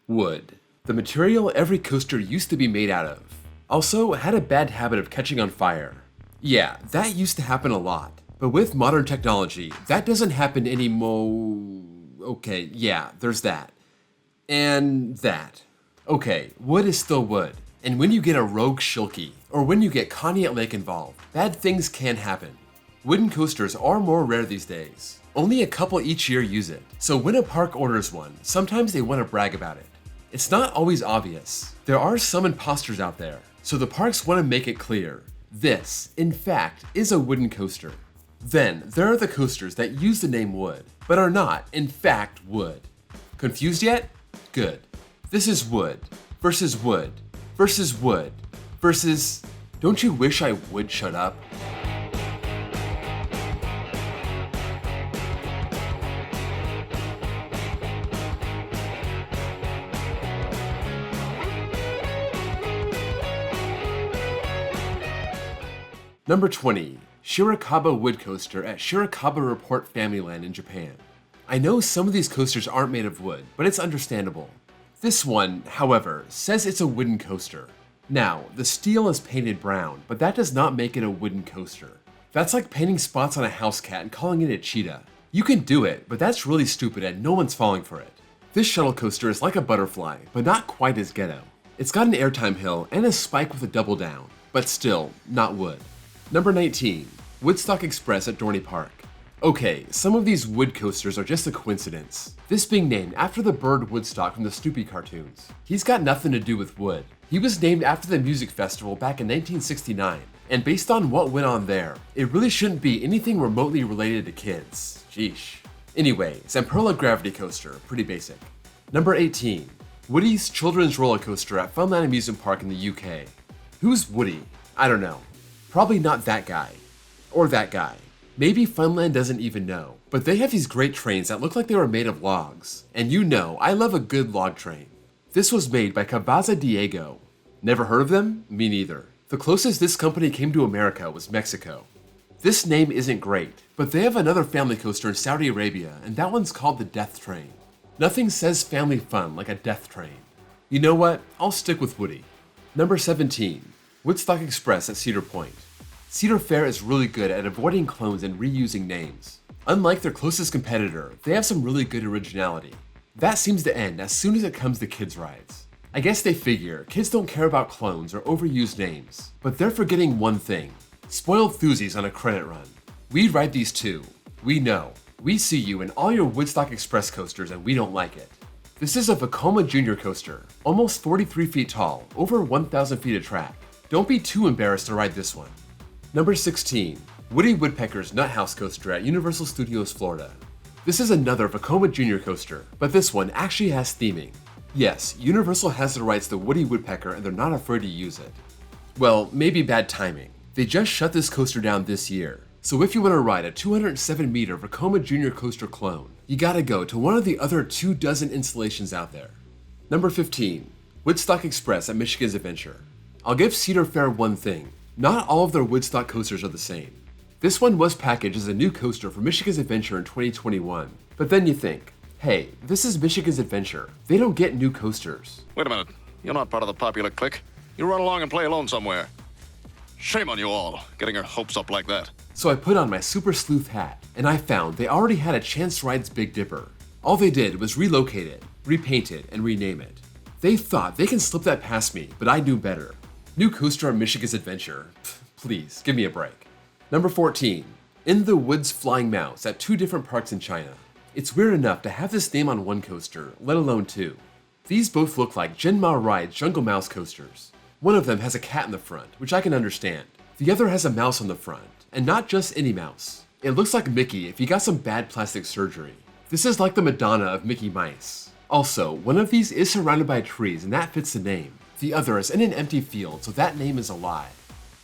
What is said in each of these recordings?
Wood. The material every coaster used to be made out of. Also, had a bad habit of catching on fire. Yeah, that used to happen a lot. But with modern technology, that doesn't happen anymore. Okay, yeah, there's that. And that. Okay, wood is still wood. And when you get a rogue shilky, or when you get Connie at Lake involved, bad things can happen. Wooden coasters are more rare these days. Only a couple each year use it. So when a park orders one, sometimes they want to brag about it. It's not always obvious. There are some imposters out there, so the parks want to make it clear. This, in fact, is a wooden coaster. Then, there are the coasters that use the name wood, but are not, in fact, wood. Confused yet? Good. This is wood, versus wood, versus wood, versus... Don't you wish I would shut up? Number 20. Shirakawa Wood Coaster at Shirakawa Report Familyland in Japan. I know some of these coasters aren't made of wood, but it's understandable. This one, however, says it's a wooden coaster. Now, the steel is painted brown, but that does not make it a wooden coaster. That's like painting spots on a house cat and calling it a cheetah. You can do it, but that's really stupid and no one's falling for it. This shuttle coaster is like a butterfly, but not quite as ghetto. It's got an airtime hill and a spike with a double down, but still, not wood. Number 19. Woodstock Express at Dorney Park. Okay, some of these wood coasters are just a coincidence. This being named after the bird Woodstock from the Snoopy cartoons. He's got nothing to do with wood. He was named after the music festival back in 1969, and based on what went on there, it really shouldn't be anything remotely related to kids. Sheesh. Anyway, Zamperla Gravity Coaster, pretty basic. Number 18. Woody's Children's Roller Coaster at Funland Amusement Park in the UK. Who's Woody? I don't know. Probably not that guy. Or that guy. Maybe Funland doesn't even know. But they have these great trains that look like they were made of logs. And you know, I love a good log train. This was made by Cavaza Diego. Never heard of them? Me neither. The closest this company came to America was Mexico. This name isn't great, but they have another family coaster in Saudi Arabia, and that one's called the Death Train. Nothing says family fun like a death train. You know what? I'll stick with Woody. Number 17. Woodstock Express at Cedar Point. Cedar Fair is really good at avoiding clones and reusing names. Unlike their closest competitor, they have some really good originality. That seems to end as soon as it comes to kids' rides. I guess they figure kids don't care about clones or overused names, but they're forgetting one thing. Spoiled Thuzies on a credit run. We ride these too. We know. We see you in all your Woodstock Express coasters and we don't like it. This is a Vekoma Junior coaster, almost 43 feet tall, over 1,000 feet of track. Don't be too embarrassed to ride this one. Number 16. Woody Woodpecker's Nut House Coaster at Universal Studios Florida. This is another Vekoma Junior coaster, but this one actually has theming. Yes, Universal has the rights to Woody Woodpecker and they're not afraid to use it. Well, maybe bad timing. They just shut this coaster down this year. So if you want to ride a 207-meter Vekoma Junior coaster clone, you gotta go to one of the other 24 installations out there. Number 15. Woodstock Express at Michigan's Adventure. I'll give Cedar Fair one thing. Not all of their Woodstock coasters are the same. This one was packaged as a new coaster for Michigan's Adventure in 2021. But then you think, hey, this is Michigan's Adventure. They don't get new coasters. Wait a minute. You're not part of the popular clique. You run along and play alone somewhere. Shame on you all, getting your hopes up like that. So I put on my super sleuth hat, and I found they already had a Chance Rides Big Dipper. All they did was relocate it, repaint it, and rename it. They thought they can slip that past me, but I knew better. New coaster on Michigan's Adventure. Pfft, please, give me a break. Number 14. In the Woods Flying Mouse at 2 different parks in China. It's weird enough to have this name on one coaster, let alone 2. These both look like Jinmao Ride's Jungle Mouse coasters. One of them has a cat in the front, which I can understand. The other has a mouse on the front, and not just any mouse. It looks like Mickey if he got some bad plastic surgery. This is like the Madonna of Mickey Mice. Also, one of these is surrounded by trees and that fits the name. The other is in an empty field, so that name is a lie.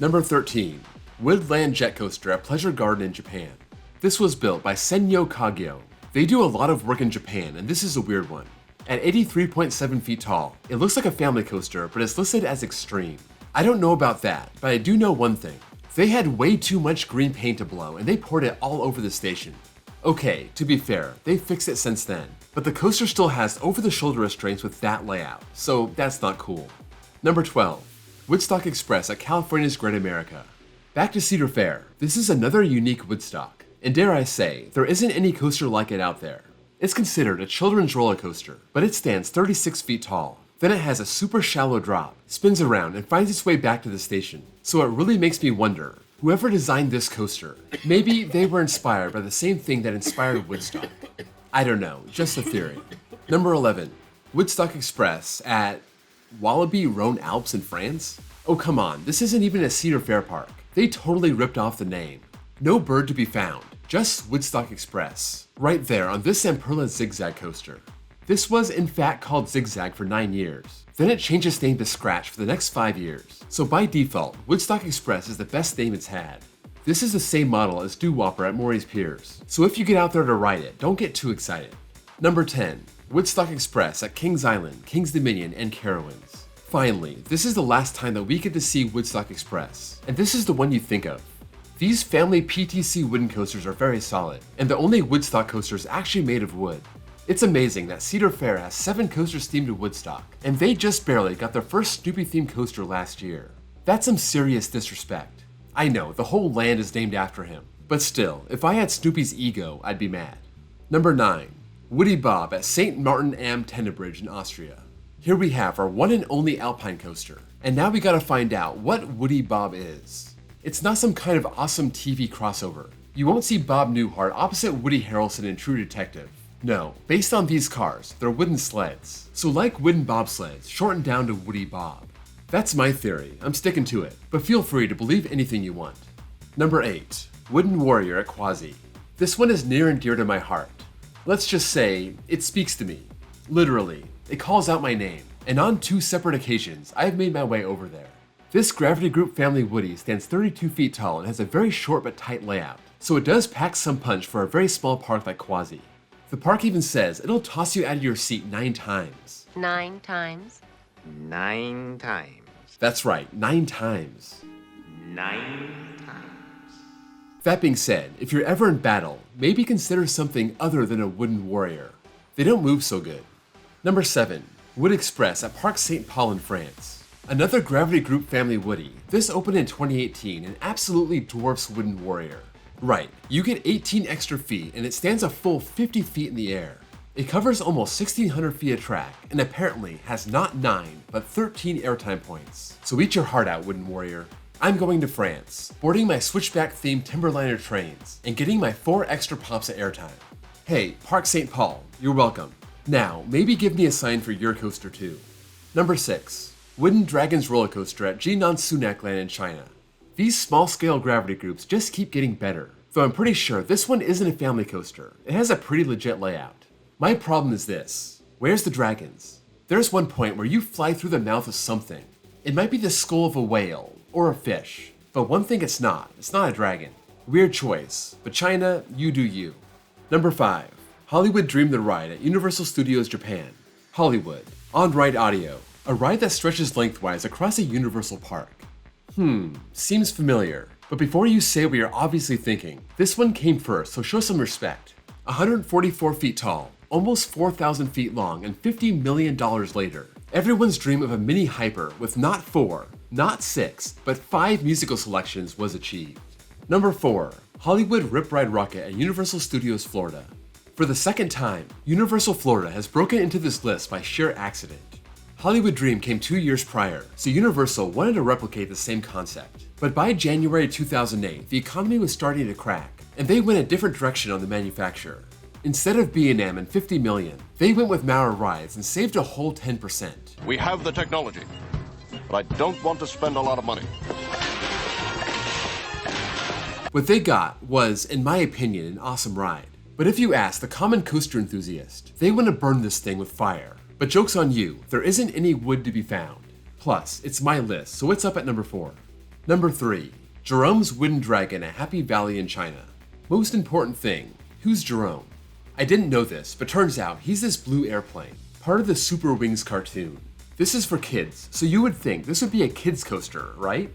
Number 13. Woodland Jet Coaster at Pleasure Garden in Japan. This was built by Senyo Kagyo. They do a lot of work in Japan, and this is a weird one. At 83.7 feet tall, it looks like a family coaster, but it's listed as extreme. I don't know about that, but I do know one thing. They had way too much green paint to blow, and they poured it all over the station. Okay, to be fair, they fixed it since then, but the coaster still has over-the-shoulder restraints with that layout, so that's not cool. Number 12. Woodstock Express at California's Great America. Back to Cedar Fair. This is another unique Woodstock, and dare I say, there isn't any coaster like it out there. It's considered a children's roller coaster, but it stands 36 feet tall. Then it has a super shallow drop, spins around, and finds its way back to the station. So it really makes me wonder, whoever designed this coaster, maybe they were inspired by the same thing that inspired Woodstock. I don't know, just a theory. Number 11. Woodstock Express at Wallaby Rhone Alps in France? Oh come on, this isn't even a Cedar Fair park. They totally ripped off the name. No bird to be found, just Woodstock Express. Right there on this Zamperla Zigzag coaster. This was in fact called Zigzag for 9 years. Then it changed its name to Scratch for the next 5 years. So by default, Woodstock Express is the best name it's had. This is the same model as Doo Whopper at Maury's Piers, so if you get out there to ride it, don't get too excited. Number 10. Woodstock Express at Kings Island, Kings Dominion, and Carowinds. Finally, this is the last time that we get to see Woodstock Express, and this is the one you think of. These family PTC wooden coasters are very solid, and the only Woodstock coaster is actually made of wood. It's amazing that Cedar Fair has 7 coasters themed to Woodstock, and they just barely got their first Snoopy-themed coaster last year. That's some serious disrespect. I know, the whole land is named after him, but still, if I had Snoopy's ego, I'd be mad. Number 9. Woody Bob at St. Martin am Tenebrridge in Austria. Here we have our one and only Alpine coaster, and now we gotta find out what Woody Bob is. It's not some kind of awesome TV crossover. You won't see Bob Newhart opposite Woody Harrelson in True Detective. No, based on these cars, they're wooden sleds. So like wooden bobsleds, shortened down to Woody Bob. That's my theory, I'm sticking to it, but feel free to believe anything you want. Number 8. Wooden Warrior at Quasi. This one is near and dear to my heart. Let's just say, it speaks to me. Literally, it calls out my name, and on 2 separate occasions, I have made my way over there. This Gravity Group family Woody stands 32 feet tall and has a very short but tight layout, so it does pack some punch for a very small park like Quasi. The park even says it'll toss you out of your seat 9 times. 9 times? 9 times. That's right, 9 times. 9 times. That being said, if you're ever in battle, maybe consider something other than a wooden warrior. They don't move so good. Number 7. Wood Express at Parc St. Paul in France. Another Gravity Group family Woody. This opened in 2018 and absolutely dwarfs Wooden Warrior. Right, you get 18 extra feet and it stands a full 50 feet in the air. It covers almost 1,600 feet of track and apparently has not 9, but 13 airtime points. So eat your heart out, Wooden Warrior. I'm going to France, boarding my switchback-themed Timberliner trains, and getting my 4 extra pops of airtime. Hey, Parc St. Paul, you're welcome. Now, maybe give me a sign for your coaster too. Number 6. Wooden Dragons roller coaster at Jinan Sunac Land in China. These small-scale gravity groups just keep getting better, though I'm pretty sure this one isn't a family coaster. It has a pretty legit layout. My problem is this. Where's the dragons? There's one point where you fly through the mouth of something. It might be the skull of a whale, or a fish, but one thing it's not a dragon. Weird choice, but China, you do you. Number 5. Hollywood Dream the Ride at Universal Studios Japan. Hollywood, on-ride audio, a ride that stretches lengthwise across a Universal park. Seems familiar, but before you say what you're obviously thinking, this one came first, so show some respect. 144 feet tall, almost 4,000 feet long, and $50 million later, everyone's dream of a mini hyper with not 4, not 6, but 5 musical selections was achieved. Number 4. Hollywood Rip Ride Rocket at Universal Studios Florida. For the second time, Universal Florida has broken into this list by sheer accident. Hollywood Dream came 2 years prior, so Universal wanted to replicate the same concept. But by January 2008, the economy was starting to crack, and they went a different direction on the manufacturer. Instead of B&M and $50 million, they went with Maurer Rides and saved a whole 10%. We have the technology, but I don't want to spend a lot of money. What they got was, in my opinion, an awesome ride. But if you ask the common coaster enthusiast, they want to burn this thing with fire. But joke's on you, there isn't any wood to be found. Plus, it's my list, so it's up at number 4. Number 3. Jerome's Wooden Dragon at Happy Valley in China. Most important thing, who's Jerome? I didn't know this, but turns out he's this blue airplane, part of the Super Wings cartoon. This is for kids, so you would think this would be a kid's coaster, right?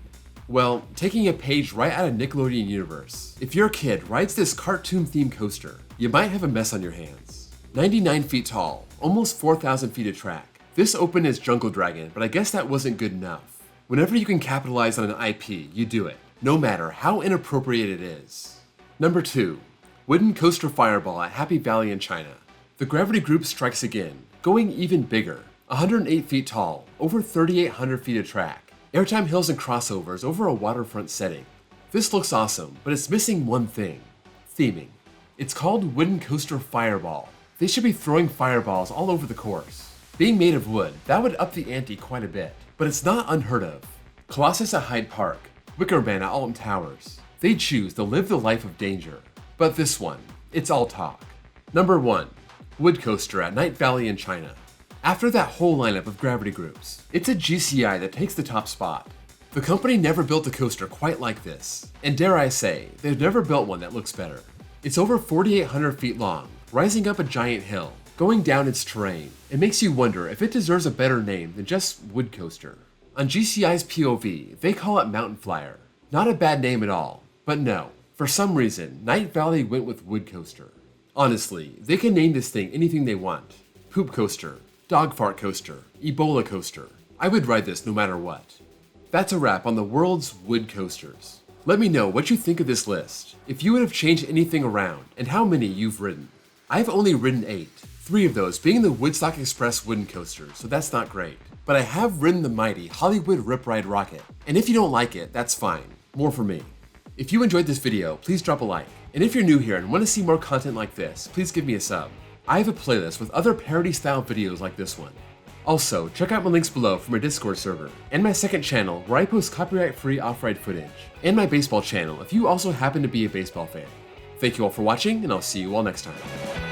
Well, taking a page right out of Nickelodeon universe, if your kid rides this cartoon-themed coaster, you might have a mess on your hands. 99 feet tall, almost 4,000 feet of track. This opened as Jungle Dragon, but I guess that wasn't good enough. Whenever you can capitalize on an IP, you do it, no matter how inappropriate it is. Number 2. Wooden Coaster Fireball at Happy Valley in China. The gravity group strikes again, going even bigger. 108 feet tall, over 3,800 feet of track. Airtime hills and crossovers over a waterfront setting. This looks awesome, but it's missing one thing. Theming. It's called Wooden Coaster Fireball. They should be throwing fireballs all over the course. Being made of wood, that would up the ante quite a bit, but it's not unheard of. Colossus at Hyde Park, Wicker Man at Alton Towers. They choose to live the life of danger. But this one, it's all talk. Number 1. Wood Coaster at Night Valley in China. After that whole lineup of gravity groups, it's a GCI that takes the top spot. The company never built a coaster quite like this, and dare I say, they've never built one that looks better. It's over 4,800 feet long, rising up a giant hill, going down its terrain. It makes you wonder if it deserves a better name than just Wood Coaster. On GCI's POV, they call it Mountain Flyer. Not a bad name at all, but no. For some reason, Night Valley went with Wood Coaster. Honestly, they can name this thing anything they want. Poop Coaster, Dog Fart Coaster, Ebola Coaster. I would ride this no matter what. That's a wrap on the world's wood coasters. Let me know what you think of this list, if you would have changed anything around, and how many you've ridden. I've only ridden 8, 3 of those being the Woodstock Express wooden coaster, so that's not great. But I have ridden the mighty Hollywood Rip Ride Rocket, and if you don't like it, that's fine. More for me. If you enjoyed this video, please drop a like. And if you're new here and want to see more content like this, please give me a sub. I have a playlist with other parody-style videos like this one. Also, check out my links below for my Discord server, and my second channel where I post copyright-free off-ride footage, and my baseball channel if you also happen to be a baseball fan. Thank you all for watching, and I'll see you all next time.